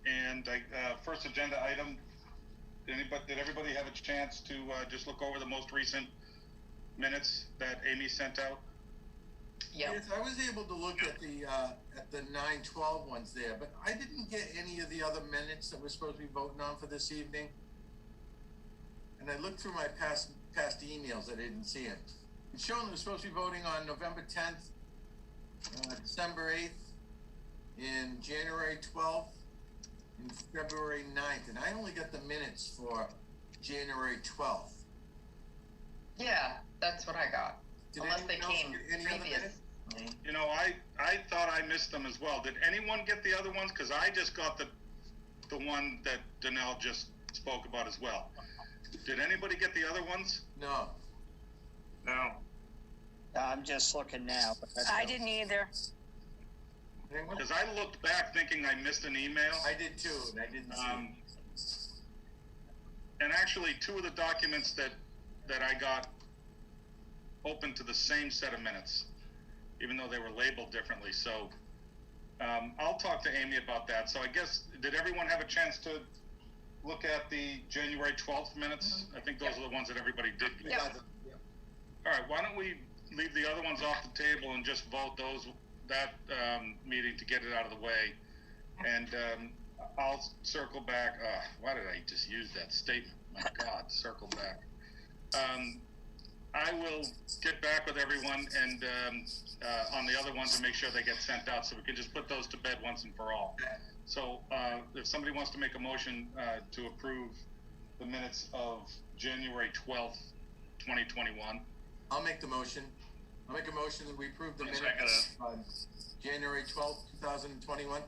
And first agenda item, did everybody have a chance to just look over the most recent minutes that Amy sent out? Yeah. Yes, I was able to look at the 9/12 ones there, but I didn't get any of the other minutes that we're supposed to be voting on for this evening. And I looked through my past emails, I didn't see it. It's showing that we're supposed to be voting on November 10th, December 8th, and January 12th, and February 9th. And I only got the minutes for January 12th. Yeah, that's what I got. Did Unless they anyone else came get any other previous. minutes? You know, I thought I missed them as well. Did anyone get the other ones? Because I just got the one that Danelle just spoke about as well. Did anybody get the other ones? No. No. I'm just looking now. But I didn't either. Anyone? Because I looked back thinking I missed an email. I did too, and I didn't see it. And actually, two of the documents that I got open to the same set of minutes, even though they were labeled differently. So I'll talk to Amy about that. So I guess, did everyone have a chance to look at the January 12th minutes? I think those are the ones that everybody did get. Yeah. All right, why don't we leave the other ones off the table and just vote that meeting to get it out of the way. And I'll circle back. Why did I just use that statement? My God, circle back. I will get back with everyone and on the other ones and make sure they get sent out so we can just put those to bed once and for all. So if somebody wants to make a motion to approve the minutes of January 12th, 2021. I'll make the motion. I'll make a motion that we approve the Yes, minutes on January 12th, 2021.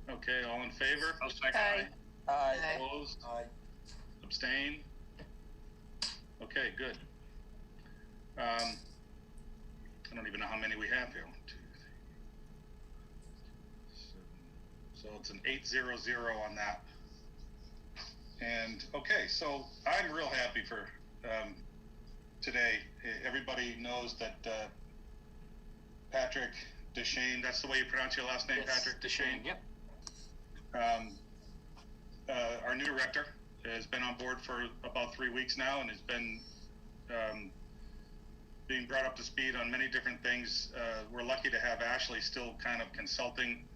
Okay, all in favor? I'll second. Aye. Aye. Opposed? Aye. Abstain? Okay, good. I don't even know how many we have here. 1, 2, 3, 7. So it's an 800 on that. And okay, so I'm real happy for today. Everybody knows that Patrick Deshane, that's the way you pronounce your last name, Yes, Patrick Deshane. Yep. Our new director has been on board for about 3 weeks now and has been being brought up to speed on many different things. We're lucky to have Ashley still kind of consulting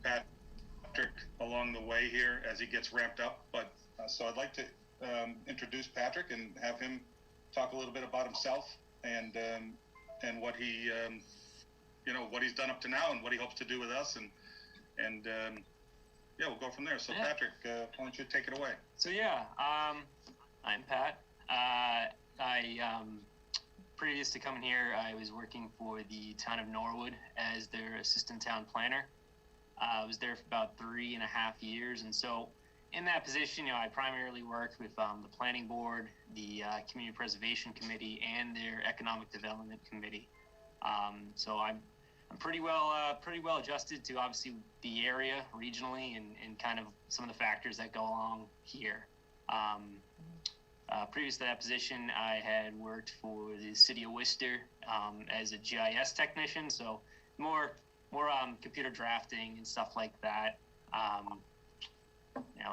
Patrick along the way here as he gets ramped up. But so I'd like to introduce Patrick and have him talk a little bit about himself and what he what he's done up to now and what he hopes to do with us and yeah, we'll go from there. So Yeah. Patrick, why don't you take it away? So yeah, I'm Pat. Previous to coming here, I was working for the town of Norwood as their assistant town planner. I was there for about 3.5 years, and so in that position, I primarily worked with the planning board, the community preservation committee, and their economic development committee. So I'm pretty well adjusted to obviously the area regionally and kind of some of the factors that go along here. Previous to that position, I had worked for the city of Worcester as a GIS technician, so more computer drafting and stuff like that.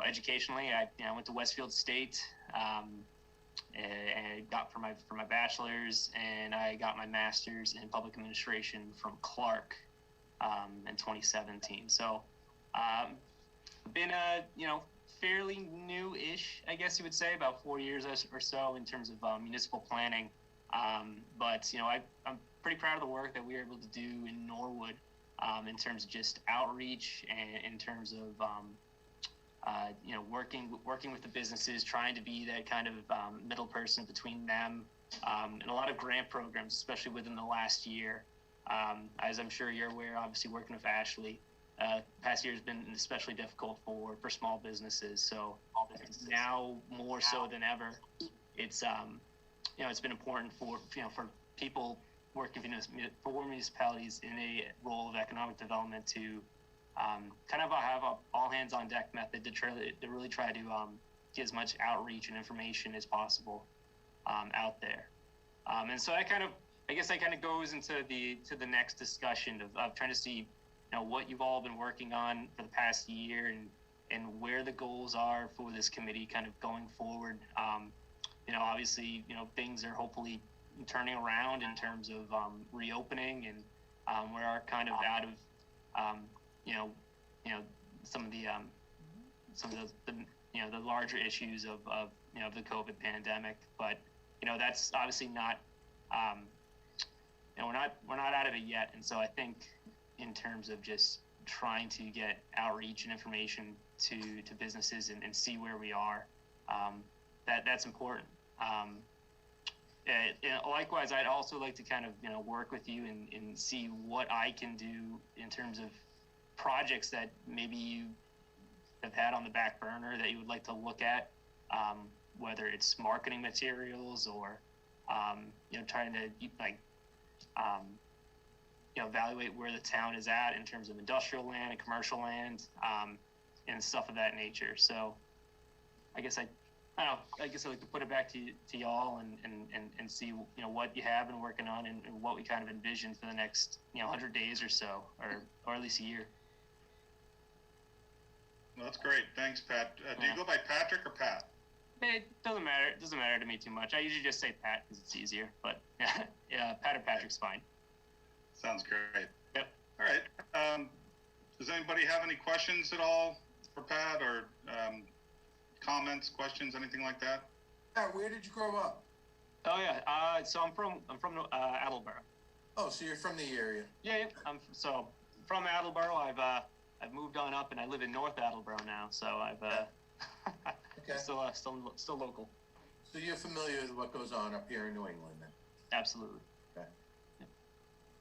Educationally, I went to Westfield State and got for my bachelor's, and I got my master's in public administration from Clark in 2017. So been fairly new-ish, I guess you would say, about 4 years or so in terms of municipal planning. But I'm pretty proud of the work that we were able to do in Norwood in terms of just outreach and in terms of working with the businesses, trying to be that kind of middle person between them, and a lot of grant programs, especially within the last year. As I'm sure you're aware, obviously working with Ashley, past year has been especially difficult for small businesses. So now more so than ever, it's it's been important for people working for municipalities in a role of economic development to kind of have a all hands on deck method to really try to get as much outreach and information as possible out there. And so I guess that kind of goes into the next discussion of trying to see what you've all been working on for the past year and where the goals are for this committee kind of going forward. Obviously, things are hopefully turning around in terms of reopening, and we are kind of out of, some of the the larger issues of the COVID pandemic. But that's obviously not, we're not out of it yet. And so I think in terms of just trying to get outreach and information to businesses and see where we are, that's important. Likewise, I'd also like to kind of work with you and see what I can do in terms of projects that maybe you have had on the back burner that you would like to look at, whether it's marketing materials or trying to evaluate where the town is at in terms of industrial land and commercial land, and stuff of that nature. So I guess I like to put it back to y'all and see what you have been working on and what we kind of envision for the next 100 days or so, or at least a year. Well, that's great. Thanks, Pat. Do you go by Patrick or Pat? It doesn't matter. It doesn't matter to me too much. I usually just say Pat because it's easier. But yeah, Pat or Patrick's fine. Sounds great. Yep. All right. Does anybody have any questions at all for Pat, or comments, questions, anything like that? Pat, where did you grow up? Oh yeah. So I'm from Attleboro. Oh, so you're from the area. Yeah. I'm from Attleboro. I've moved on up and I live in North Attleboro now. So I've Okay. still local. So you're familiar with what goes on up here in New England then? Absolutely. Okay.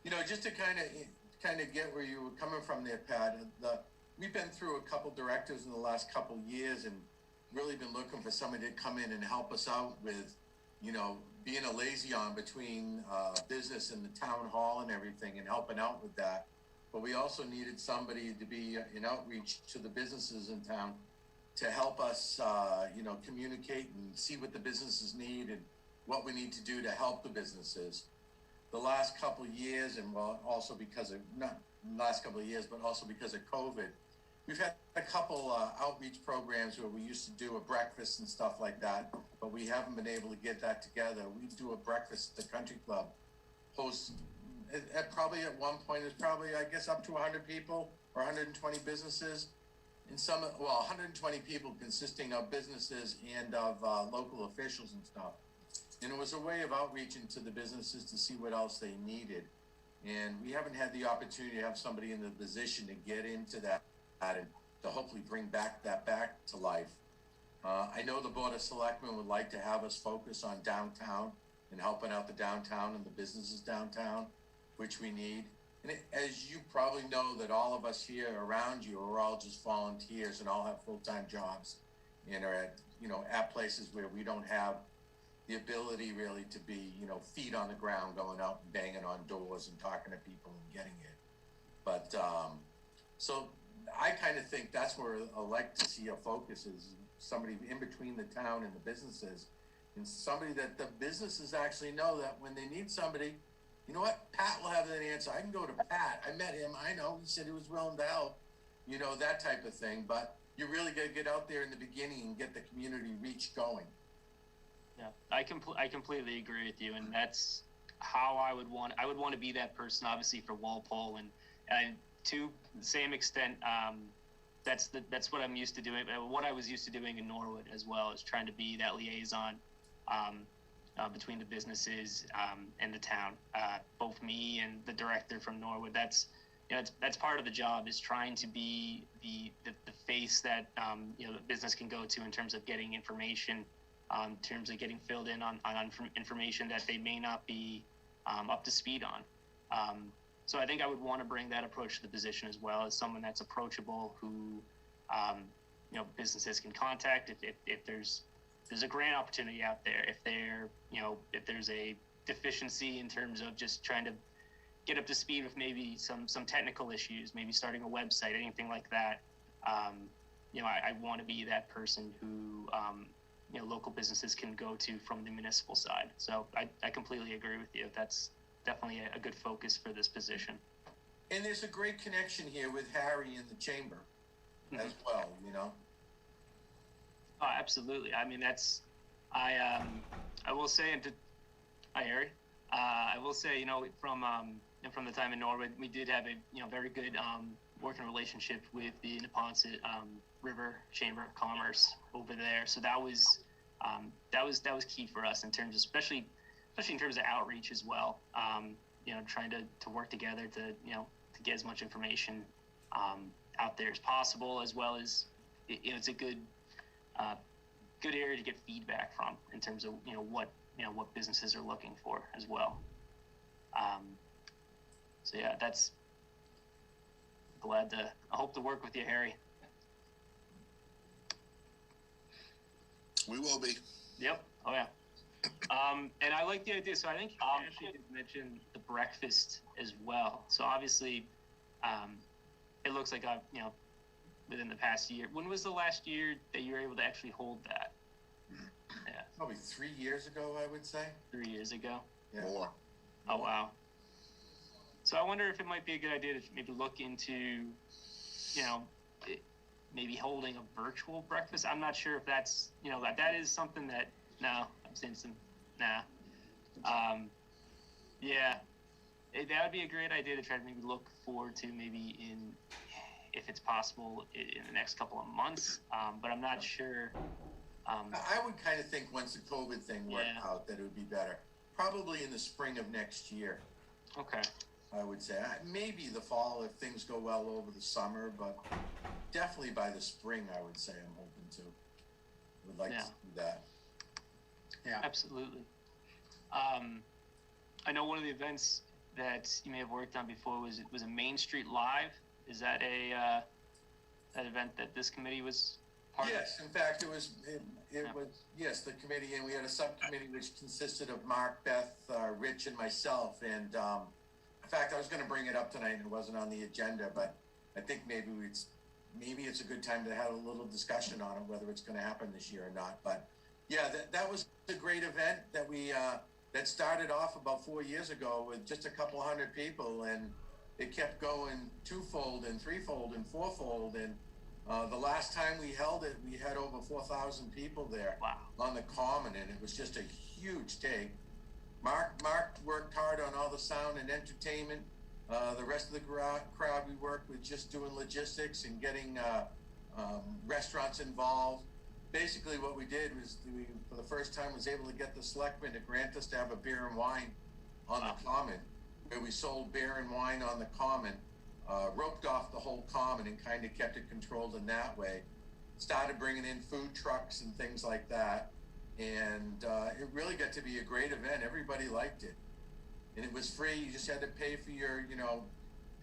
Yep. Just to kind of get where you were coming from there, Pat, we've been through a couple directives in the last couple years and really been looking for somebody to come in and help us out with, being a liaison between business and the town hall and everything and helping out with that. But we also needed somebody to be in outreach to the businesses in town to help us, communicate and see what the businesses need and what we need to do to help the businesses. The last couple of years, and also because of, not last couple of years, but also because of COVID, we've had a couple outreach programs where we used to do a breakfast and stuff like that, but we haven't been able to get that together. We do a breakfast at the country club, host probably at one point it's probably, I guess, up to 100 people or 120 businesses. And 120 people consisting of businesses and of local officials and stuff. And it was a way of outreaching to the businesses to see what else they needed. And we haven't had the opportunity to have somebody in the position to get into that and to hopefully bring back to life. I know the Board of Selectmen would like to have us focus on downtown and helping out the downtown and the businesses downtown, which we need. And as you probably know, that all of us here around you are all just volunteers and all have full-time jobs and are at places where we don't have the ability really to be, feet on the ground going out and banging on doors and talking to people and getting it. But so I kind of think that's where I like to see a focus is somebody in between the town and the businesses, and somebody that the businesses actually know that when they need somebody, you know what, Pat will have that answer. I can go to Pat. I met him. I know. He said he was willing to help, that type of thing. But you really got to get out there in the beginning and get the community reach going. Yeah, I completely agree with you. And that's how I would want to be that person, obviously, for Walpole. And to the same extent, that's what I'm used to doing. What I was used to doing in Norwood as well is trying to be that liaison between the businesses and the town. Both me and the director from Norwood. That's part of the job, is trying to be the face that the business can go to in terms of getting information, in terms of getting filled in on information that they may not be up to speed on. So I think I would want to bring that approach to the position as well, as someone that's approachable, who businesses can contact if there's a grant opportunity out there, if there's a deficiency in terms of just trying to get up to speed with maybe some technical issues, maybe starting a website, anything like that. I want to be that person who local businesses can go to from the municipal side. So I completely agree with you. That's definitely a good focus for this position. And there's a great connection here with Harry in the chamber as well, you know? Oh, absolutely. I mean, I will say, hi, Harry. I will say, from the time in Norwood, we did have a, very good working relationship with the Neponset River Chamber of Commerce over there. So that was key for us in terms of, especially in terms of outreach as well. Trying to work together to get as much information out there as possible, as well as it's a good area to get feedback from in terms of what businesses are looking for as well. So yeah, that's I hope to work with you, Harry. We will be. Yep. Oh yeah. And I like the idea. So I think Ashley did mention the breakfast as well. So obviously, it looks like within the past year. When was the last year that you were able to actually hold that? Yeah. Probably 3 years ago, I would say. 3 years ago. Yeah. More. Oh wow. So I wonder if it might be a good idea to maybe look into, maybe holding a virtual breakfast. I'm not sure if that's, that is something that, no, I'm saying nah. Yeah, that would be a great idea to try to maybe look forward to maybe if it's possible in the next couple of months. But I'm not sure. I would kind of think once the COVID thing worked out that it would be better. Probably in the spring of next year. Okay. I would say maybe the fall if things go well over the summer, but definitely by the spring, I would say I'm hoping to. Would like to do that. Yeah, absolutely. I know one of the events that you may have worked on before was a Main Street Live. Is that that event that this committee was part of? Yes, in fact, it was yes, the committee, and we had a subcommittee which consisted of Mark, Beth, Rich, and myself. And in fact, I was going to bring it up tonight, and it wasn't on the agenda, but I think maybe it's a good time to have a little discussion on it, whether it's going to happen this year or not. But yeah, that was a great event that we that started off about 4 years ago with just a couple hundred people, and it kept going twofold and threefold and fourfold. And the last time we held it, we had over 4,000 people there. Wow. On the Common, and it was just a huge take. Mark worked hard on all the sound and entertainment. The rest of the crowd, we worked with just doing logistics and getting restaurants involved. Basically, what we did was for the first time, was able to get the selectmen to grant us to have a beer and wine on the Common, where we sold beer and wine on the Common, roped off the whole Common and kind of kept it controlled in that way. Started bringing in food trucks and things like that. And it really got to be a great event. Everybody liked it. And it was free. You just had to pay for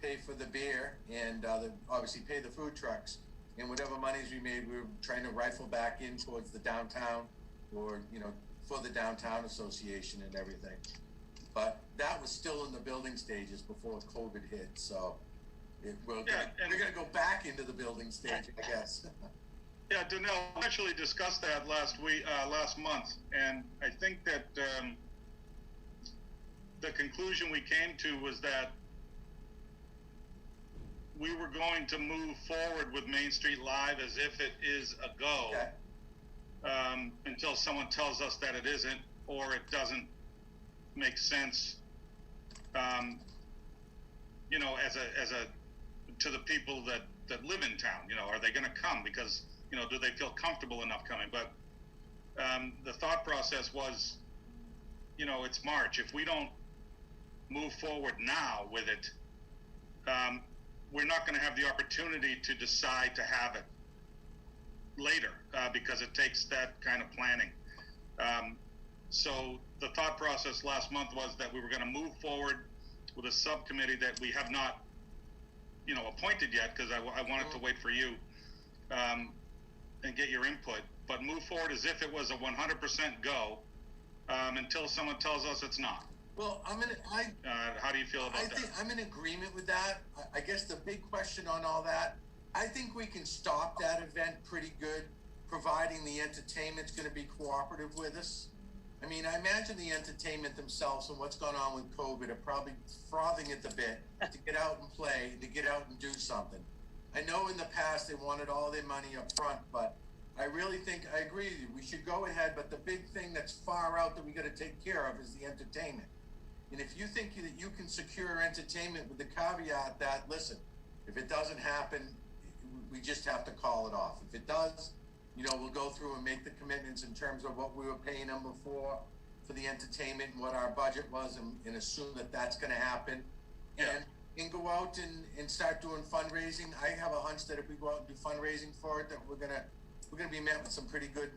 pay for the beer and obviously pay the food trucks. And whatever monies we made, we were trying to rifle back in towards the downtown or, for the downtown association and everything. But that was still in the building stages before COVID hit. So we're going to go back into the building stage, I guess. Yeah, Donnell actually discussed that last month, and I think that the conclusion we came to was that we were going to move forward with Main Street Live as if it is a go, until someone tells us that it isn't, or it doesn't make sense, to the people that live in town. Are they going to come? Because do they feel comfortable enough coming? But the thought process was, it's March. If we don't move forward now with it, we're not going to have the opportunity to decide to have it later, because it takes that kind of planning. So the thought process last month was that we were going to move forward with a subcommittee that we have not, appointed yet, because I wanted to wait for you and get your input, but move forward as if it was a 100% go, until someone tells us it's not. Well, how do you feel about that? I think I'm in agreement with that. I guess the big question on all that, I think we can stop that event pretty good, providing the entertainment's going to be cooperative with us. I mean, I imagine the entertainment themselves and what's going on with COVID are probably frothing at the bit to get out and play, to get out and do something. I know in the past they wanted all their money up front, but I really think, I agree with you, we should go ahead, but the big thing that's far out that we gotta take care of is the entertainment. And if you think that you can secure entertainment with the caveat that, listen, if it doesn't happen, we just have to call it off. If it does, you know, we'll go through and make the commitments in terms of what we were paying them before for the entertainment and what our budget was, and assume that that's gonna happen. And go out and start doing fundraising. I have a hunch that if we go out and do fundraising for it, that we're gonna be met with some pretty good,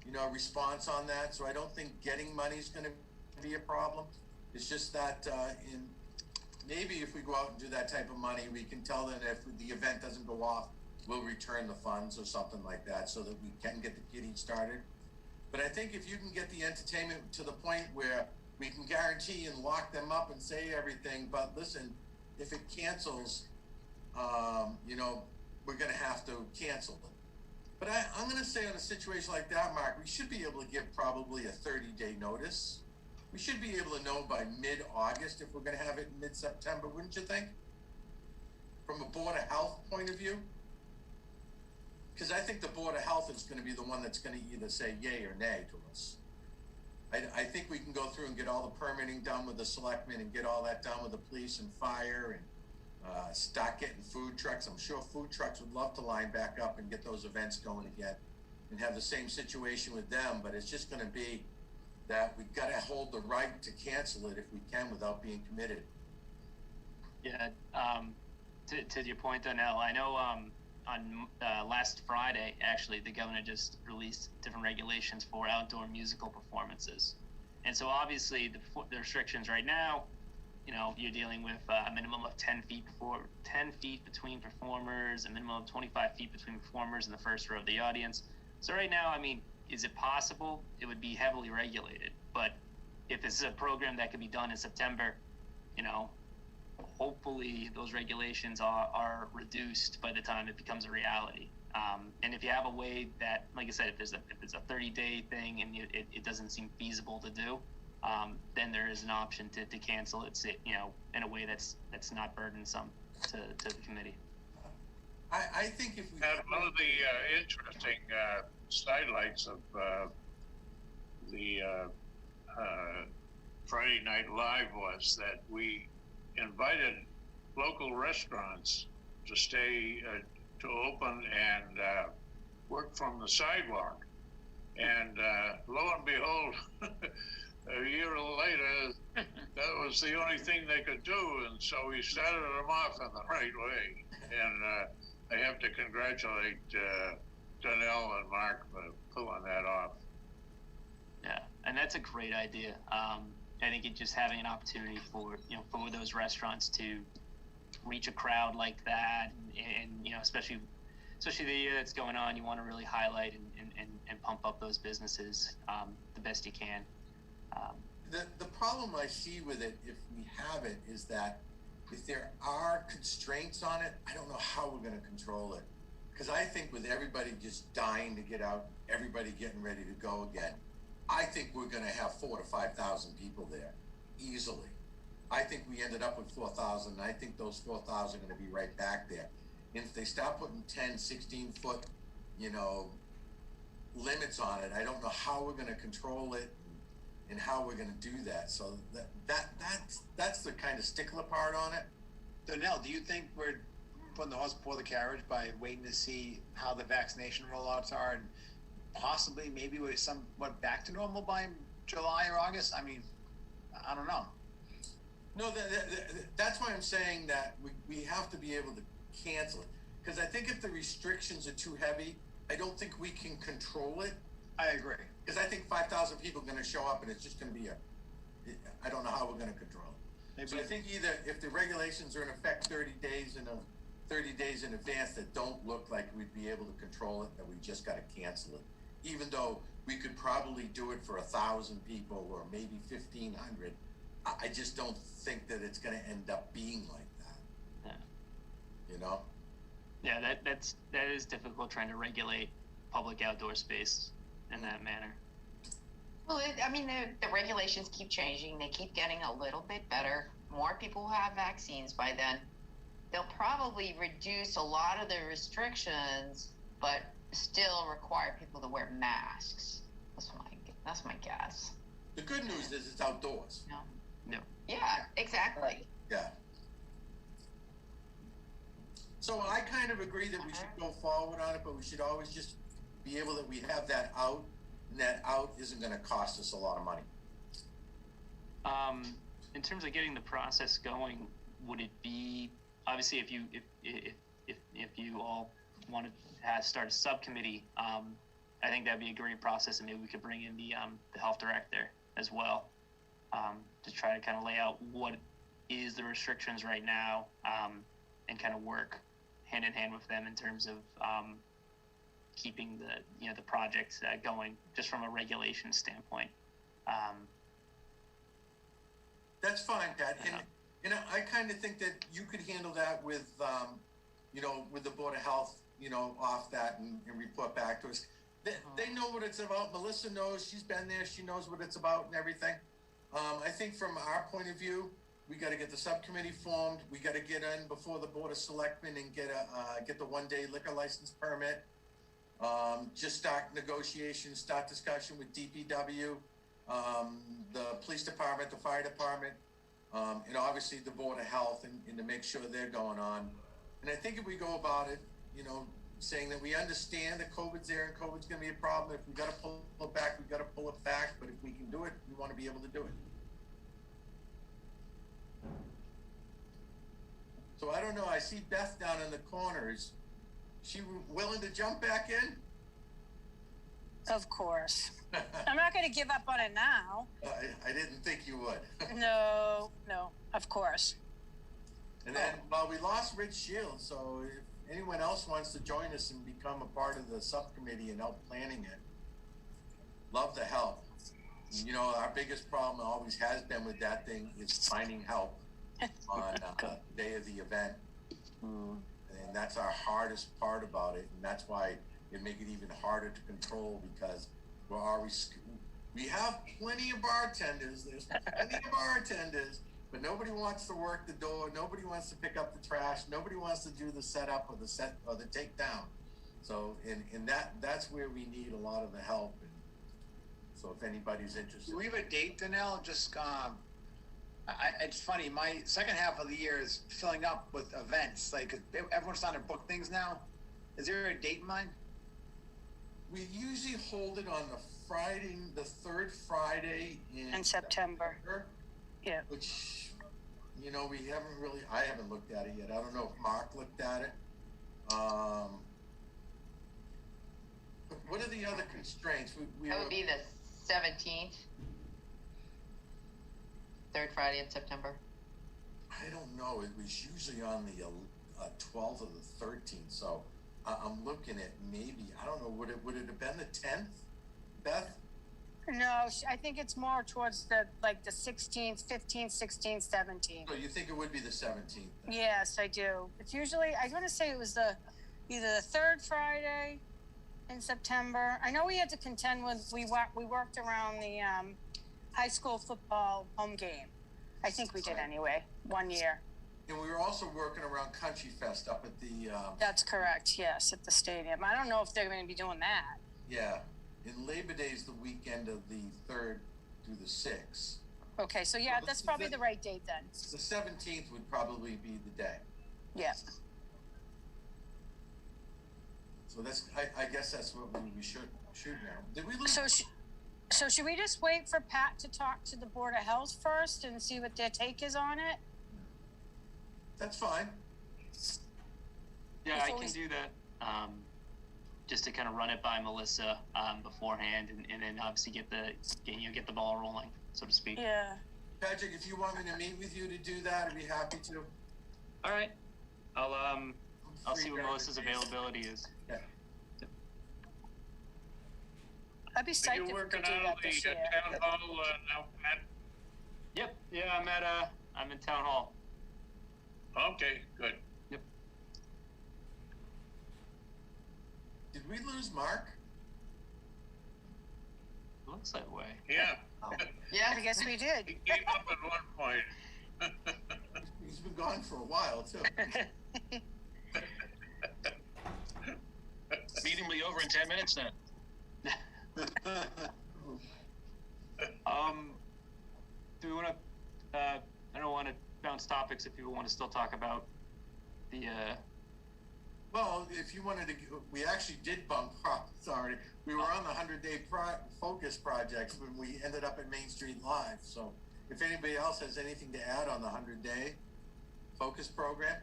you know, response on that. So I don't think getting money is gonna be a problem. It's just that, maybe if we go out and do that type of money, we can tell them if the event doesn't go off, we'll return the funds or something like that so that we can get the kitty started. But I think if you can get the entertainment to the point where we can guarantee and lock them up and say everything, but listen, if it cancels, you know, we're gonna have to cancel it. But I'm gonna say on a situation like that, Mark, we should be able to give probably a 30-day notice. We should be able to know by mid-August if we're gonna have it in mid-September, wouldn't you think? From a Board of Health point of view? Because I think the Board of Health is gonna be the one that's gonna either say yay or nay to us. I think we can go through and get all the permitting done with the selectmen and get all that done with the police and fire and start getting food trucks. I'm sure food trucks would love to line back up and get those events going again and have the same situation with them, but it's just gonna be that we gotta hold the right to cancel it if we can without being committed. Yeah, to your point, Donnell, I know on last Friday, actually, the governor just released different regulations for outdoor musical performances. And so obviously the restrictions right now, you know, you're dealing with a minimum of 10 feet between performers, a minimum of 25 feet between performers and the first row of the audience. So right now, I mean, is it possible? It would be heavily regulated. But if this is a program that could be done in September, you know, hopefully those regulations are reduced by the time it becomes a reality. And if you have a way that, like I said, if it's a 30-day thing and it doesn't seem feasible to do, then there is an option to cancel it, you know, in a way that's not burdensome to the committee. I think if we and one of the interesting sidelights of the Friday Night Live was that we invited local restaurants to stay to open and work from the sidewalk, and lo and behold, a year later, that was the only thing they could do, and so we started them off in the right way. And I have to congratulate Donnell and Mark for pulling that off. Yeah, and that's a great idea. I think it just having an opportunity for, you know, for those restaurants to reach a crowd like that, and you know, especially the year that's going on, you want to really highlight and pump up those businesses the best you can. The problem I see with it, if we have it, is that if there are constraints on it, I don't know how we're going to control it. Because I think with everybody just dying to get out, everybody getting ready to go again, I think we're going to have 4,000 to 5,000 people there easily. I think we ended up with 4,000, and I think those 4,000 are going to be right back there. And if they start putting 10, 16 foot, you know, limits on it, I don't know how we're going to control it and how we're going to do that. So that's the kind of stickler part on it. Donnell, do you think we're putting the horse before the carriage by waiting to see how the vaccination rollouts are, and possibly maybe we're somewhat back to normal by July or August? I mean, I don't know. No, that's why I'm saying that we have to be able to cancel it. Because I think if the restrictions are too heavy, I don't think we can control it. I agree. Because I think 5,000 people are going to show up, and it's just going to be I don't know how we're going to control it. Maybe. So I think either if the regulations are in effect 30 days in advance that don't look like we'd be able to control it, that we just got to cancel it. Even though we could probably do it for 1,000 people or maybe 1,500, I just don't think that it's going to end up being like that. Yeah. You know? Yeah, that is difficult, trying to regulate public outdoor space in that manner. Well, I mean, the regulations keep changing. They keep getting a little bit better. More people will have vaccines by then. They'll probably reduce a lot of the restrictions, but still require people to wear masks. That's my guess. The good news is it's outdoors. No. Yeah, exactly. Yeah. So I kind of agree that we should go forward on it, but we should always just be able that we have that out, and that out isn't gonna cost us a lot of money. In terms of getting the process going, would it be, obviously, if you all want to start a subcommittee, I think that'd be a great process, and maybe we could bring in the health director as well, to try to kind of lay out what is the restrictions right now, and kind of work hand in hand with them in terms of keeping the projects going, just from a regulation standpoint. That's fine, Pat, and I kind of think that you could handle that with, with the Board of Health, off that and report back to us. They know what it's about. Melissa knows, she's been there, she knows what it's about and everything. I think from our point of view, we got to get the subcommittee formed. We got to get in before the Board of Selectmen and get the one-day liquor license permit. Just start negotiations, start discussion with DPW, the police department, the fire department, and obviously the Board of Health, and to make sure they're going on. And I think if we go about it, saying that we understand that COVID's there and COVID's going to be a problem. If we got to pull it back, we got to pull it back. But if we can do it, we want to be able to do it. So I don't know. I see Beth down in the corner. Is she willing to jump back in? Of course. I'm not going to give up on it now. I didn't think you would. No, of course. And then, well, we lost Rich Shields, so if anyone else wants to join us and become a part of the subcommittee and help planning it, love to help. Our biggest problem always has been with that thing is finding help on the day of the event. And that's our hardest part about it, and that's why it make it even harder to control, because we have plenty of bartenders. There's plenty of bartenders, but nobody wants to work the door. Nobody wants to pick up the trash. Nobody wants to do the setup or the takedown. So that's where we need a lot of the help. And so if anybody's interested, Do we have a date, Danelle? Just it's funny. My second half of the year is filling up with events. Like everyone's starting to book things now. Is there a date in mind? we usually hold it on the third Friday in September. Yeah. Which, I haven't looked at it yet. I don't know if Mark looked at it. What are the other constraints? That would be the 17th. Third Friday in September. I don't know. It was usually on the 12th or the 13th. So I'm looking at maybe, I don't know, would it have been the 10th, Beth? No, I think it's more towards the 16th, 15th, 16th, 17th. So you think it would be the 17th? Then? Yes, I do. It's usually, I want to say it was either the third Friday in September. I know we had to contend with, we worked around the high school football home game. I think we did anyway, one year. And we were also working around Country Fest up at the... That's correct, yes, at the stadium. I don't know if they're going to be doing that. Yeah. And Labor Day is the weekend of the 3rd through the 6th. Okay, so yeah, that's probably the right date then. The 17th would probably be the day. Yeah. So that's, I guess that's what we should now. Did we lose? So should we just wait for Pat to talk to the Board of Health first and see what their take is on it? That's fine. Yeah, I can do that. Just to kind of run it by Melissa beforehand, and then obviously get the ball rolling, so to speak. Yeah. Patrick, if you want me to meet with you to do that, I'd be happy to. All right. I'll see what Melissa's availability is. Yeah. I'd be psyched if we You're could working do out that of this the year. town hall now, Pat? Yep. Yeah, I'm in town hall. Okay, good. Did we lose Mark? Looks that way. Yeah, Yeah. I guess we did. he came up at one point. He's been gone for a while too. Meeting will be over in 10 minutes then. Do we want to? I don't want to bounce topics if people want to still talk about the. Well, if you wanted to, we actually did bump sorry. We were on the 100-day focus projects when we ended up at Main Street Live. So if anybody else has anything to add on the 100-day focus program.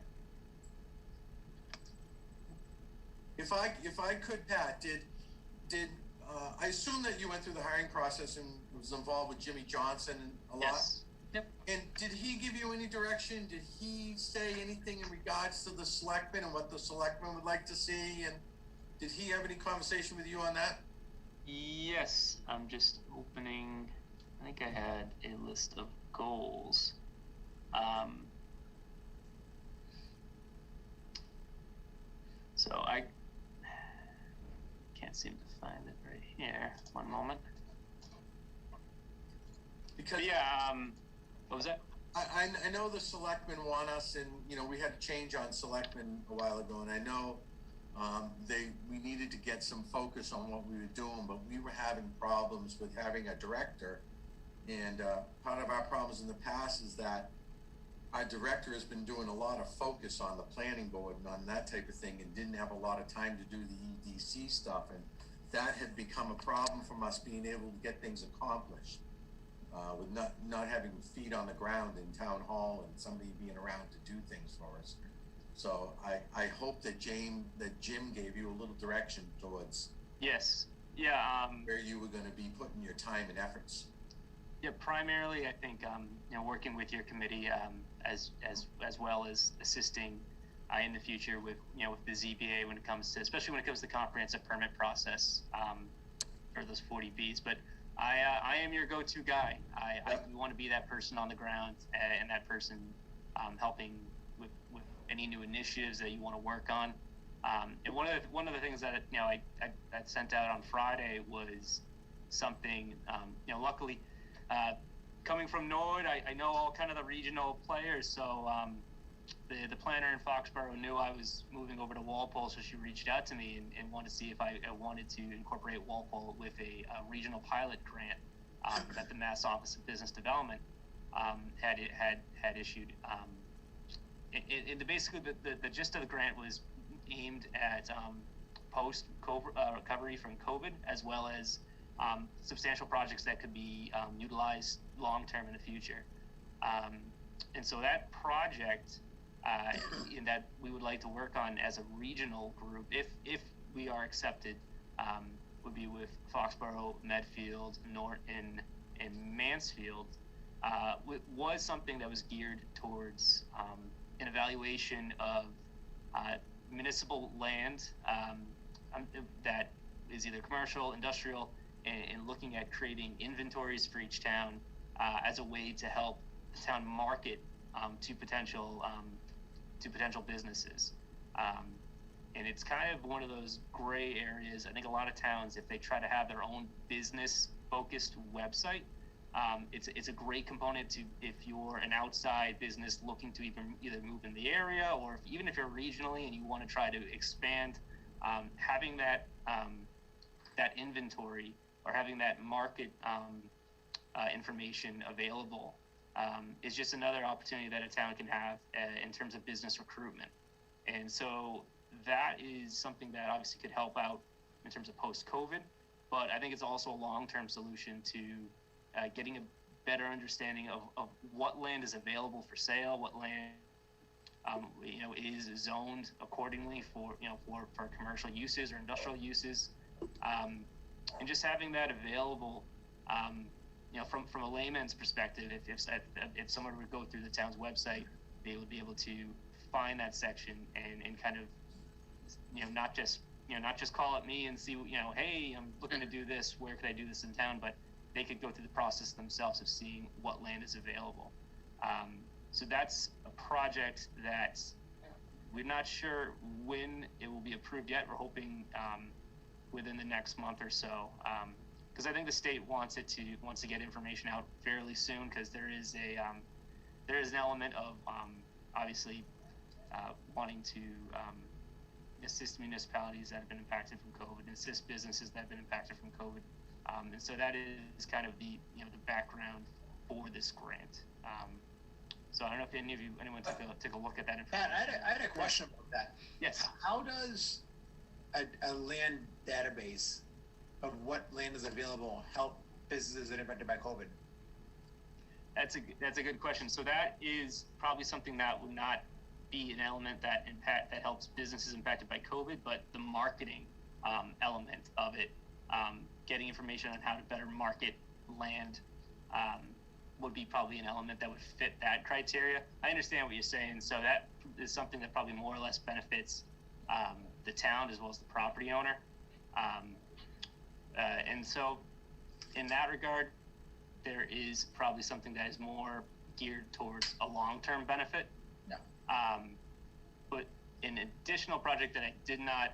If I could, Pat, did I assume that you went through the hiring process and was involved with Jimmy Johnson a lot? Yes. Yep. And did he give you any direction? Did he say anything in regards to the selectmen and what the selectmen would like to see? And did he have any conversation with you on that? Yes. I'm just opening. I think I had a list of goals. So I can't seem to find it right here. One moment. Because But yeah. What was that? I know the selectmen want us, and we had a change on selectmen a while ago, and I know we needed to get some focus on what we were doing, but we were having problems with having a director, and part of our problems in the past is that our director has been doing a lot of focus on the planning board and on that type of thing, and didn't have a lot of time to do the EDC stuff, and that had become a problem from us being able to get things accomplished. With not having feet on the ground in town hall and somebody being around to do things for us. So I hope that Jim gave you a little direction towards Yes. Yeah. where you were going to be putting your time and efforts. Yeah. Primarily, I think working with your committee as well as assisting in the future with with the ZBA when it comes to, especially when it comes to the comprehensive permit process for those 40Bs. But I am your go-to guy. I want to be that person on the ground and that person helping with any new initiatives that you want to work on. And one of the things that I sent out on Friday was something. Luckily, coming from Nord, I know all kind of the regional players. So the planner in Foxborough knew I was moving over to Walpole, so she reached out to me and wanted to see if I wanted to incorporate Walpole with a regional pilot grant that the Mass Office of Business Development had issued. Basically, the gist of the grant was aimed at post recovery from COVID, as well as substantial projects that could be utilized long term in the future. And so that project in that we would like to work on as a regional group, if we are accepted, would be with Foxborough, Medfield, Norton, and Mansfield. Was something that was geared towards an evaluation of municipal land that is either commercial, industrial, and looking at creating inventories for each town as a way to help the town market to potential businesses. And it's kind of one of those gray areas. I think a lot of towns, if they try to have their own business-focused website, it's a great component to, if you're an outside business looking to either move in the area, or even if you're regionally and you want to try to expand, having that inventory or having that market information available is just another opportunity that a town can have in terms of business recruitment. And so that is something that obviously could help out in terms of post-COVID, but I think it's also a long-term solution to getting a better understanding of what land is available for sale, what land is zoned accordingly for commercial uses or industrial uses, and just having that available. From a layman's perspective, if someone would go through the town's website, they would be able to find that section and kind of not just call at me and see hey, I'm looking to do this, where could I do this in town, but they could go through the process themselves of seeing what land is available. So that's a project that we're not sure when it will be approved yet. We're hoping within the next month or so, because I think the state wants to get information out fairly soon, because there is an element of obviously wanting to assist municipalities that have been impacted from COVID, and assist businesses that have been impacted from COVID, and so that is kind of the background for this grant. So I don't know if anyone took a look at that information. Pat, I had a question about that. Yes. How does a land database of what land is available help businesses that are impacted by COVID? That's a good question. So that is probably something that would not be an element that helps businesses impacted by COVID, but the marketing element of it, getting information on how to better market land, would be probably an element that would fit that criteria. I understand what you're saying. So that is something that probably more or less benefits the town as well as the property owner. And so in that regard, there is probably something that is more geared towards a long-term benefit. No. But an additional project that I did not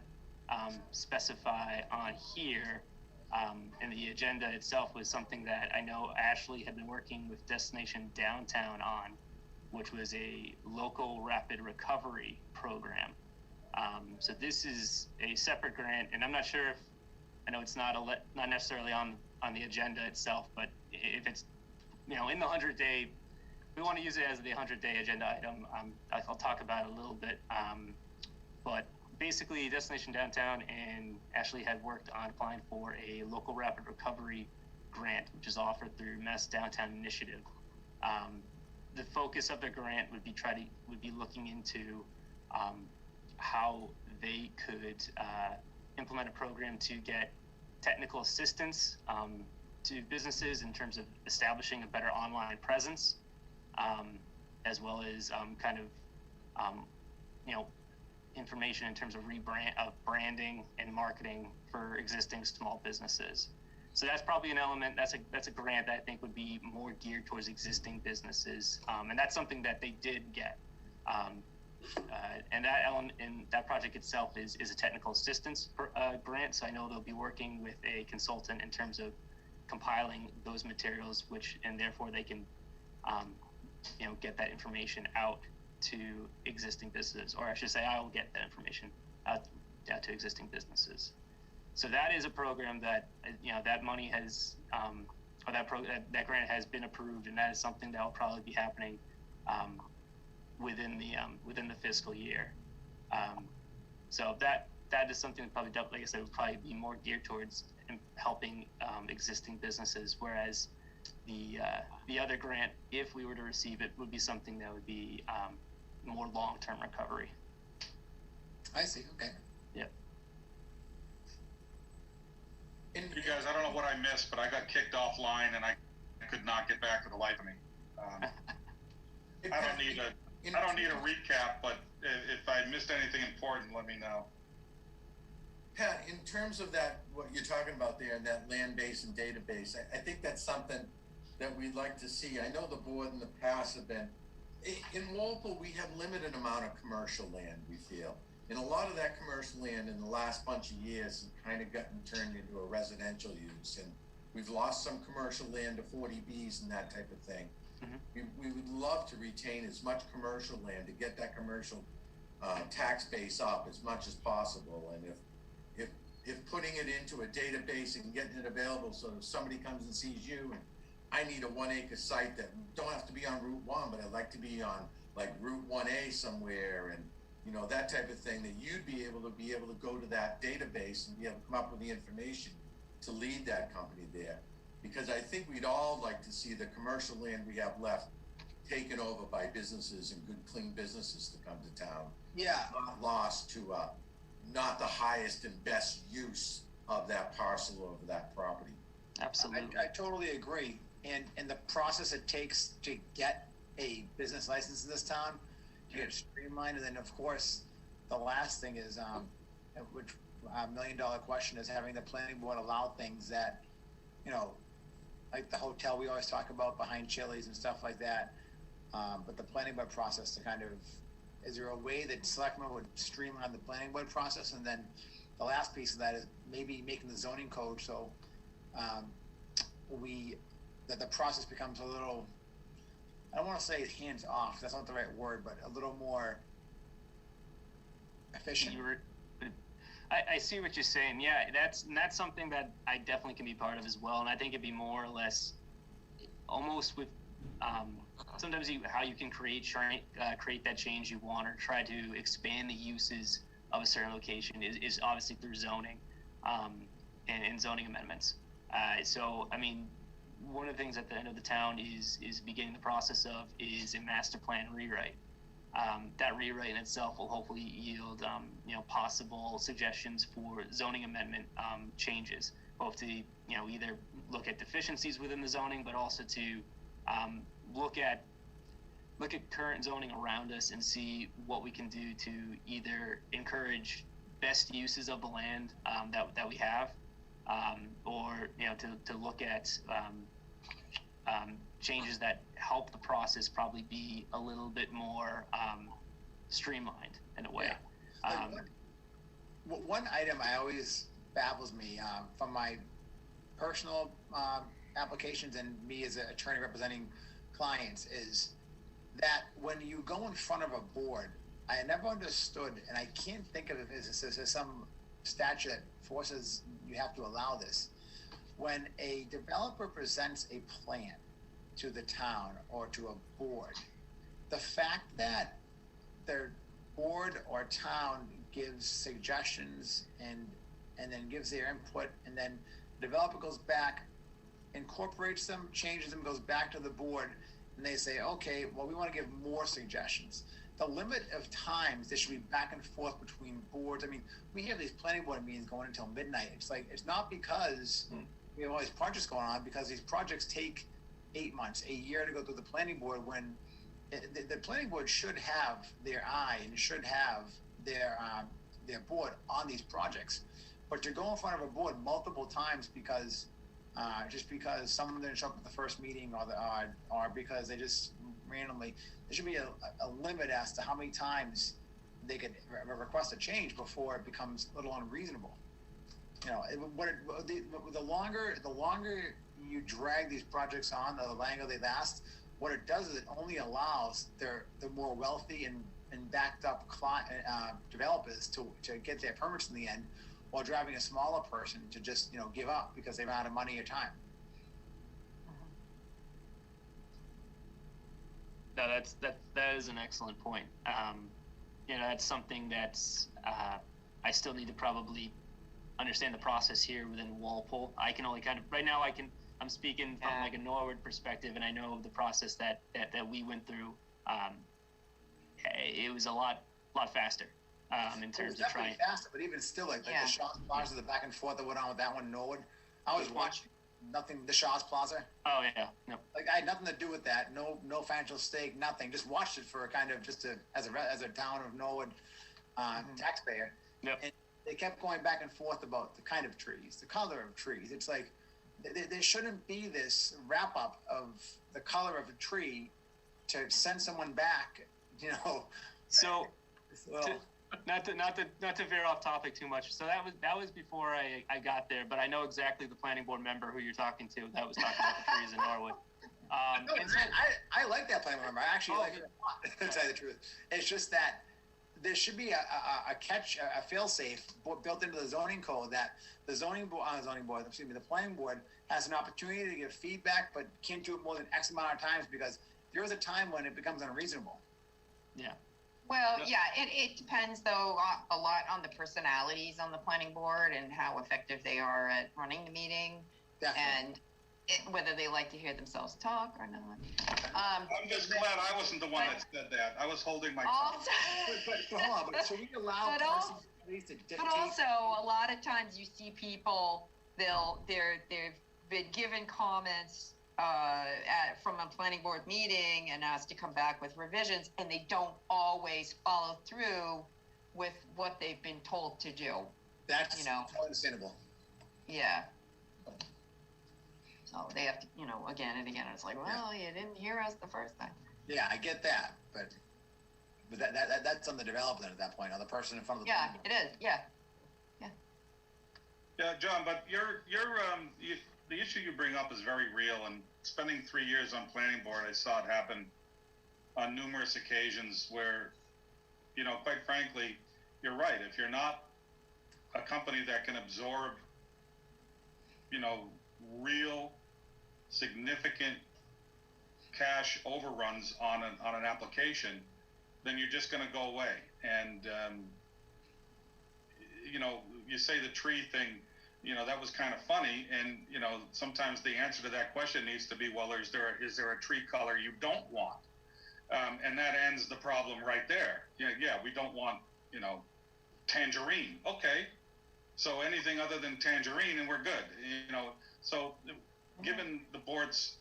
specify on here, and the agenda itself, was something that I know Ashley had been working with Destination Downtown on, which was a local rapid recovery program. So this is a separate grant, and I'm not sure if, I know it's not necessarily on the agenda itself, but if it's, in the 100-day, we want to use it as the 100-day agenda item. I'll talk about it a little bit. But basically, Destination Downtown and Ashley had worked on applying for a local rapid recovery grant, which is offered through Mass Downtown Initiative. The focus of the grant would be looking into how they could implement a program to get technical assistance to businesses in terms of establishing a better online presence, as well as information in terms of branding and marketing for existing small businesses. So that's probably an element. That's a grant that I think would be more geared towards existing businesses, and that's something that they did get. And that element in that project itself is a technical assistance grant. So I know they'll be working with a consultant in terms of compiling those materials, and therefore they can, get that information out to existing businesses, or I should say, I will get that information out to existing businesses. So that is a program that that money has, or that grant has been approved, and that is something that will probably be happening within the fiscal year. So that is something that probably, like I said, would probably be more geared towards helping existing businesses, whereas the other grant, if we were to receive it, would be something that would be more long-term recovery. I see. Okay. Yep. You guys, I don't know what I missed, but I got kicked offline and I could not get back to the life of me. I don't need a recap, but if I missed anything important, let me know. Pat, in terms of that, what you're talking about there, and that land base and database, I think that's something that we'd like to see. I know the board in the past have been, in Walpole, we have limited amount of commercial land, we feel. And a lot of that commercial land in the last bunch of years has kind of gotten turned into a residential use. And we've lost some commercial land to 40Bs and that type of thing. Mm-hmm. We would love to retain as much commercial land to get that commercial tax base up as much as possible. And if putting it into a database and getting it available, so if somebody comes and sees you, and I need a 1-acre site that don't have to be on Route 1, but I'd like to be on like Route 1A somewhere, and that type of thing, that you'd be able to go to that database and be able to come up with the information to lead that company there. Because I think we'd all like to see the commercial land we have left taken over by businesses and good, clean businesses to come to town. Yeah. Not lost to not the highest and best use of that parcel over that property. Absolutely. I totally agree. And the process it takes to get a business license in this town, to get it streamlined, and then of course, the last thing is, which $1 million question is having the planning board allow things that, like the hotel we always talk about behind Chili's and stuff like that. But the planning board process to kind of, is there a way that selectmen would streamline the planning board process? And then the last piece of that is maybe making the zoning code so that the process becomes a little, I don't want to say hands off, that's not the right word, but a little more efficient. I see what you're saying. Yeah, that's something that I definitely can be part of as well. And I think it'd be more or less almost with sometimes how you can create that change you want, or try to expand the uses of a certain location is obviously through zoning and zoning amendments. So, I mean, one of the things at the end of the town is beginning the process of is a master plan rewrite. That rewrite in itself will hopefully yield, possible suggestions for zoning amendment changes, both to, either look at deficiencies within the zoning, but also to look at current zoning around us and see what we can do to either encourage best uses of the land that we have, or to look at changes that help the process probably be a little bit more streamlined in a way. Yeah. One item I always baffles me from my personal applications and me as an attorney representing clients is that when you go in front of a board, I never understood, and I can't think of it as some statute that forces you have to allow this. When a developer presents a plan to the town or to a board, the fact that their board or town gives suggestions and then gives their input, and then the developer goes back, incorporates them, changes them, goes back to the board, and they say, okay, well, we want to give more suggestions. The limit of times there should be back and forth between boards. I mean, we have these planning board meetings going until midnight. It's like, it's not because we have all these projects going on, because these projects take 8 months, a year to go through the planning board, when the planning board should have their eye and should have their board on these projects. But to go in front of a board multiple times because just because someone didn't show up at the first meeting or because they just randomly, there should be a limit as to how many times they could request a change before it becomes a little unreasonable. The longer you drag these projects on, the longer they last, what it does is it only allows the more wealthy and backed up developers to get their permits in the end, while driving a smaller person to just give up because they're out of money or time. No, that is an excellent point. That's something that's I still need to probably understand the process here within Walpole. I can only right now I'm speaking from like a Norwood perspective, and I know the process that we went through. It was a lot faster in terms of trying. Faster, but even still, the Shaw's Plaza, the back and forth that went on with that one, Norwood. I was watching the Shaw's Plaza. Oh yeah, no. I had nothing to do with that. No financial stake, nothing. Just watched it for kind of as a town of Norwood taxpayer. Yep. And they kept going back and forth about the kind of trees, the color of trees. It's like there shouldn't be this wrap up of the color of a tree to send someone back. So. Not to veer off topic too much. So that was before I got there, but I know exactly the planning board member who you're talking to that was talking about the trees in Norwood. I like that planning board member. I actually like it a lot, to tell you the truth. It's just that there should be a fail-safe built into the zoning code that the the planning board has an opportunity to give feedback, but can't do it more than X amount of times, because there is a time when it becomes unreasonable. Yeah. Well, yeah, it depends, though, a lot on the personalities on the planning board and how effective they are at running the meeting. Definitely. And whether they like to hear themselves talk or not. I'm just glad I wasn't the one that said that. I was holding my tongue. But hold on, but so we allow personalities to dictate. But also, a lot of times you see people, they've been given comments from a planning board meeting and asked to come back with revisions, and they don't always follow through with what they've been told to do. That's understandable. Yeah. So they have to, again and again. It's like, well, you didn't hear us the first time. Yeah, I get that, but that's on the developer at that point, on the person in front of the. Yeah, it is. Yeah. Yeah, John, but the issue you bring up is very real, and spending 3 years on planning board, I saw it happen on numerous occasions where, quite frankly, you're right. If you're not a company that can absorb, real significant cash overruns on an application, then you're just going to go away. And you say the tree thing, that was kind of funny. And sometimes the answer to that question needs to be, well, is there a tree color you don't want? And that ends the problem right there. Yeah, we don't want tangerine. Okay, so anything other than tangerine, and we're good. So given the board's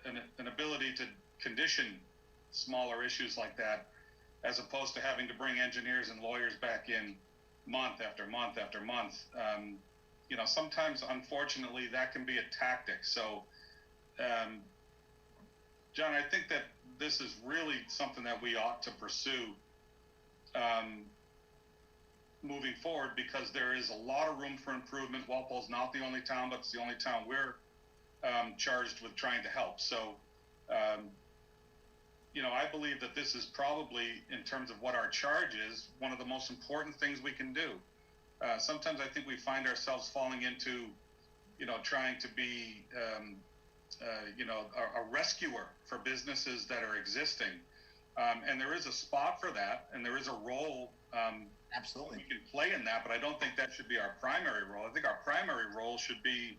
an ability to condition smaller issues like that, as opposed to having to bring engineers and lawyers back in month after month after month, sometimes, unfortunately, that can be a tactic. So, John, I think that this is really something that we ought to pursue moving forward, because there is a lot of room for improvement. Walpole's not the only town, but it's the only town we're charged with trying to help. So, I believe that this is probably, in terms of what our charge is, one of the most important things we can do. Sometimes I think we find ourselves falling into, trying to be, a rescuer for businesses that are existing. And there is a spot for that, and there is a role Absolutely. we can play in that, but I don't think that should be our primary role. I think our primary role should be,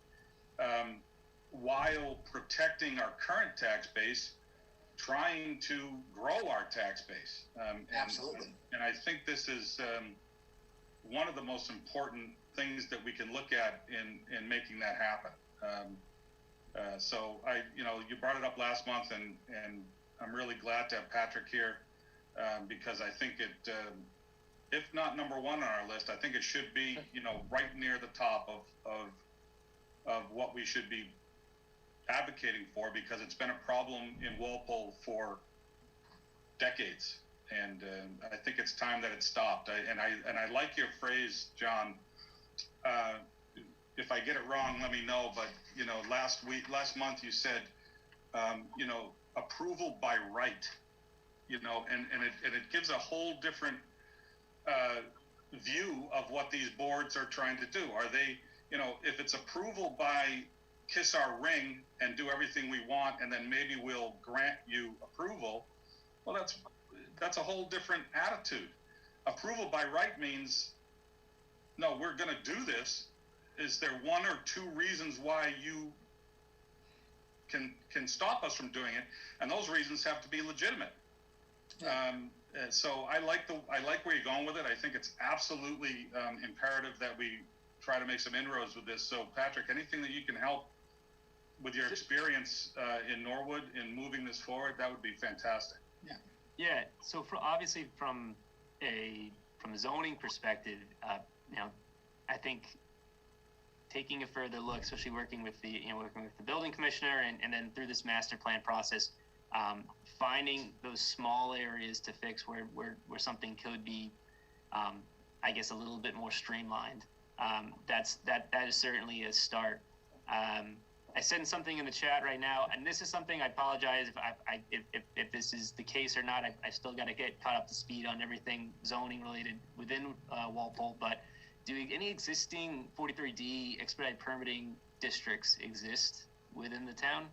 while protecting our current tax base, trying to grow our tax base. Absolutely. And I think this is one of the most important things that we can look at in making that happen. So you brought it up last month, and I'm really glad to have Patrick here, because I think it, if not number one on our list, I think it should be, right near the top of what we should be advocating for, because it's been a problem in Walpole for decades, and I think it's time that it stopped. I like your phrase, John. If I get it wrong, let me know. But last month you said, approval by right. And it gives a whole different view of what these boards are trying to do. Are they, if it's approval by kiss our ring and do everything we want, and then maybe we'll grant you approval, well, that's a whole different attitude. Approval by right means, no, we're going to do this. Is there one or two reasons why you can stop us from doing it? And those reasons have to be legitimate. Yeah. So I like where you're going with it. I think it's absolutely imperative that we try to make some inroads with this. So Patrick, anything that you can help with your experience in Norwood in moving this forward, that would be fantastic. Yeah. So obviously from a zoning perspective, I think taking a further look, especially working with the building commissioner, and then through this master plan process, finding those small areas to fix where something could be, I guess, a little bit more streamlined. That is certainly a start. I sent something in the chat right now, and this is something I apologize if this is the case or not. I still got to get caught up to speed on everything zoning related within Walpole. But do any existing 43D expedited permitting districts exist within the town,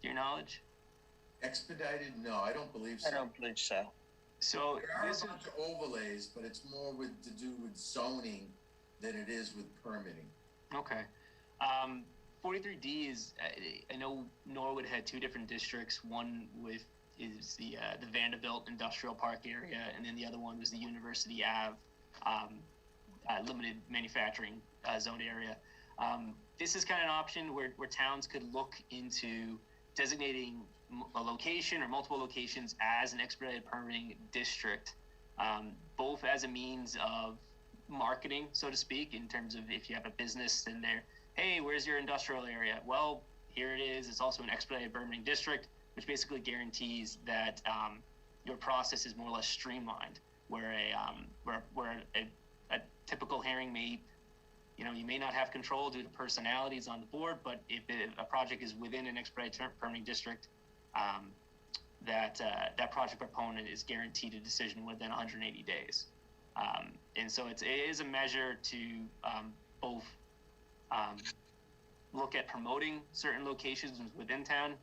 to your knowledge? Expedited? No, I don't believe so. I don't believe so. So there are a bunch of overlays, but it's more to do with zoning than it is with permitting. Okay. 43D is, I know Norwood had two different districts. One is the Vanderbilt Industrial Park area, and then the other one was the University Ave limited manufacturing zone area. This is kind of an option where towns could look into designating a location or multiple locations as an expedited permitting district, both as a means of marketing, so to speak, in terms of if you have a business in there, hey, where's your industrial area? Well, here it is. It's also an expedited permitting district, which basically guarantees that your process is more or less streamlined, where a typical hearing may you may not have control due to personalities on the board, but if a project is within an expedited permitting district, that project proponent is guaranteed a decision within 180 days. And so it is a measure to both look at promoting certain locations within town,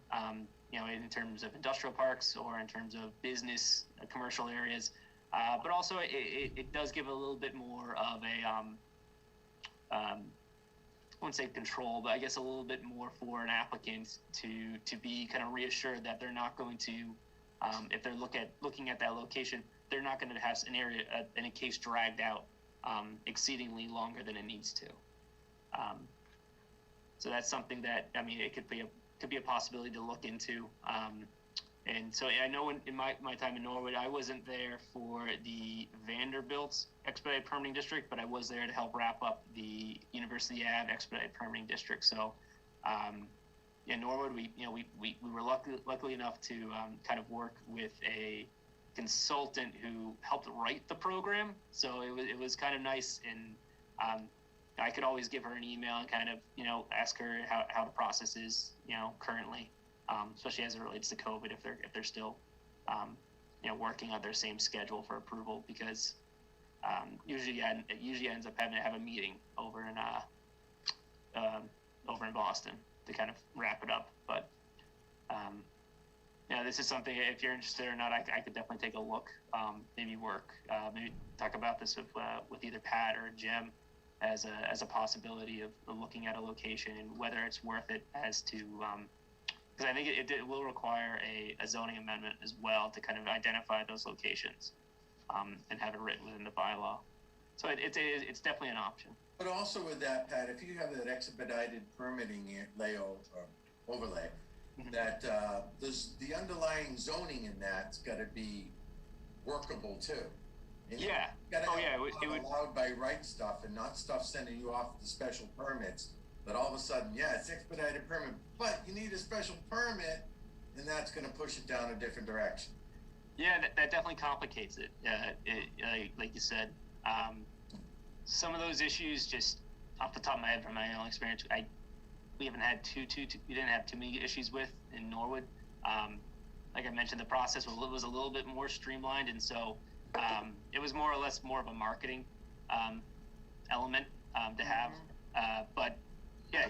in terms of industrial parks or in terms of business, commercial areas, but also it does give a little bit more of a I wouldn't say control, but I guess a little bit more for an applicant to be kind of reassured that they're not going to, if they're looking at that location, they're not going to have a case dragged out exceedingly longer than it needs to. So that's something that, it could be a possibility to look into. And so I know in my time in Norwood, I wasn't there for the Vanderbilt's expedited permitting district, but I was there to help wrap up the University Ave expedited permitting district. So in Norwood, we were lucky enough to kind of work with a consultant who helped write the program. So it was kind of nice, and I could always give her an email and kind of ask her how the process is currently. Especially as it relates to COVID, if they're still, working on their same schedule for approval, because usually it usually ends up having to have a meeting over in Boston to kind of wrap it up. But this is something, if you're interested or not, I could definitely take a look, maybe talk about this with either Pat or Jim as a possibility of looking at a location and whether it's worth it as to. Because I think it will require a zoning amendment as well to kind of identify those locations and have it written within the bylaw. So it's definitely an option. But also with that, Pat, if you have that expedited permitting layout or overlay, that the underlying zoning in that's got to be workable too. Yeah. It would allowed by right stuff and not stuff sending you off to special permits. But all of a sudden, it's expedited permit, but you need a special permit, and that's going to push it down a different direction. Yeah, that definitely complicates it. Like you said, some of those issues, just off the top of my head from my own experience, we haven't had we didn't have too many issues with in Norwood. Like I mentioned, the process was a little bit more streamlined, and so it was more or less more of a marketing element to have, but. Yeah,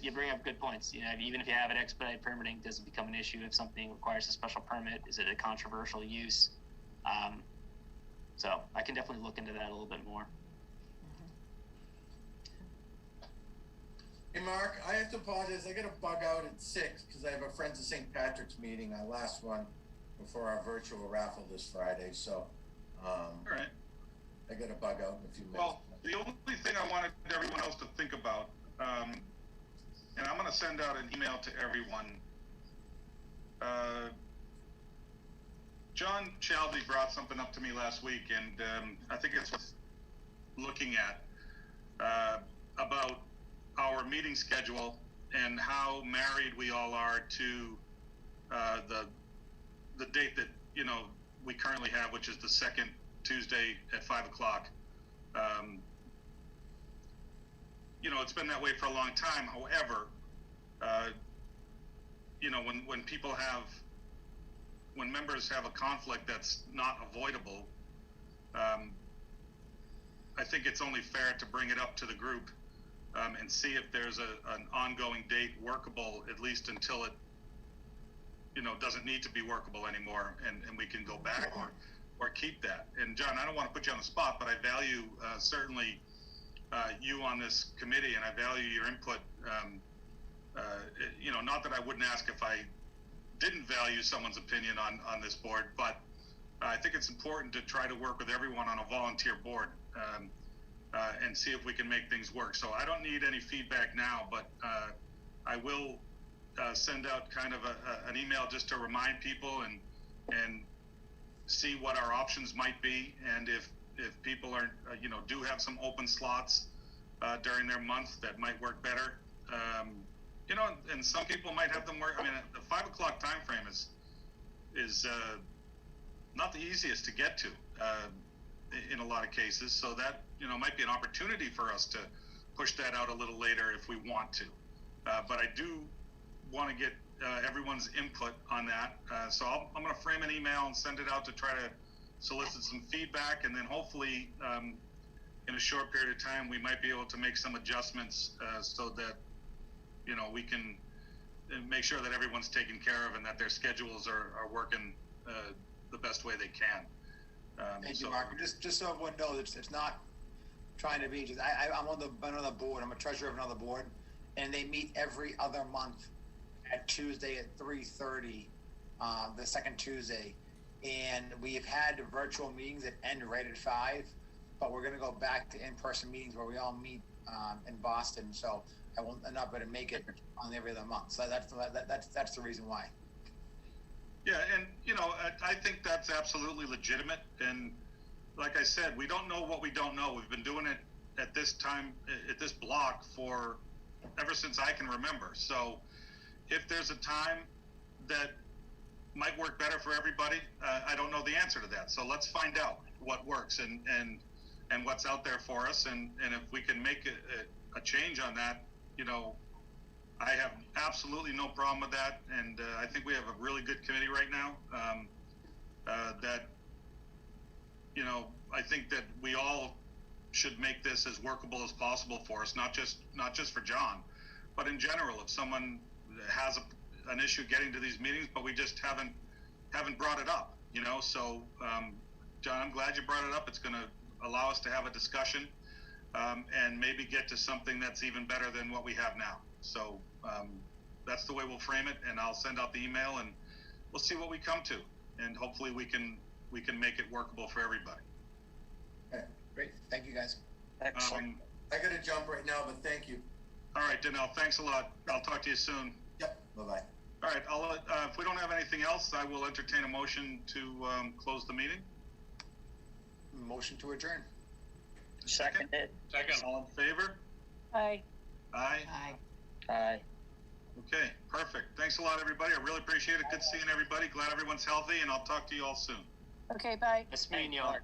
you bring up good points. Even if you have it expedited permitting, does it become an issue if something requires a special permit? Is it a controversial use? So I can definitely look into that a little bit more. Hey, Mark, I have to apologize. I got to bug out at 6 because I have a Friends of St. Patrick's meeting, our last one before our virtual raffle this Friday. So, all right. I got to bug out in a few minutes. Well, the only thing I wanted everyone else to think about. And I'm going to send out an email to everyone. John Shalvey brought something up to me last week, and I think it's worth looking at about our meeting schedule and how married we all are to the date that we currently have, which is the second Tuesday at 5 o'clock. It's been that way for a long time. However, when members have a conflict that's not avoidable, I think it's only fair to bring it up to the group and see if there's an ongoing date workable, at least until it, doesn't need to be workable anymore, and we can go back or keep that. And John, I don't want to put you on the spot, but I value certainly you on this committee, and I value your input. Not that I wouldn't ask if I didn't value someone's opinion on this board, but I think it's important to try to work with everyone on a volunteer board and see if we can make things work. So I don't need any feedback now, but I will send out kind of an email just to remind people and see what our options might be, and if people are do have some open slots during their month that might work better, and some people might have them work. I mean, the 5 o'clock time frame is not the easiest to get to in a lot of cases. So that might be an opportunity for us to push that out a little later if we want to. But I do want to get everyone's input on that. So I'm going to frame an email and send it out to try to solicit some feedback, and then hopefully in a short period of time we might be able to make some adjustments so that, you know, we can make sure that everyone's taken care of and that their schedules are working the best way they can. Thank you, Mark. Just so everyone knows, it's not trying to be just. I'm on another board. I'm a treasurer of another board, and they meet every other month at Tuesday at 3:30, the second Tuesday. And we've had virtual meetings that end right at 5, but we're going to go back to in-person meetings where we all meet in Boston. So I'm not going to make it on every other month. So that's the reason why. Yeah, and you know, I think that's absolutely legitimate. And like I said, we don't know what we don't know. We've been doing it at this time, at this block, for ever since I can remember. So if there's a time that might work better for everybody, I don't know the answer to that. So let's find out what works and what's out there for us. And if we can make a change on that, you know, I have absolutely no problem with that, and I think we have a really good committee right now. That, you know, I think that we all should make this as workable as possible for us, not just for John, but in general. If someone has an issue getting to these meetings, but we just haven't brought it up, you know. So, John, I'm glad you brought it up. It's going to allow us to have a discussion and maybe get to something that's even better than what we have now. So that's the way we'll frame it, and I'll send out the email, and we'll see what we come to, and hopefully we can make it workable for everybody. Okay, great. Thank you, guys. Excellent. I gotta jump right now, but thank you. All right, Danelle, thanks a lot. I'll talk to you soon. Yep, bye-bye. All right, if we don't have anything else, I will entertain a motion to close the meeting. Motion to adjourn. Seconded. Second. All in favor? Aye. Aye. Aye. Aye. Okay, perfect. Thanks a lot, everybody. I really appreciate it. Good seeing everybody. Glad everyone's healthy, and I'll talk to you all soon. Okay, bye. Nice meeting you all. Mark.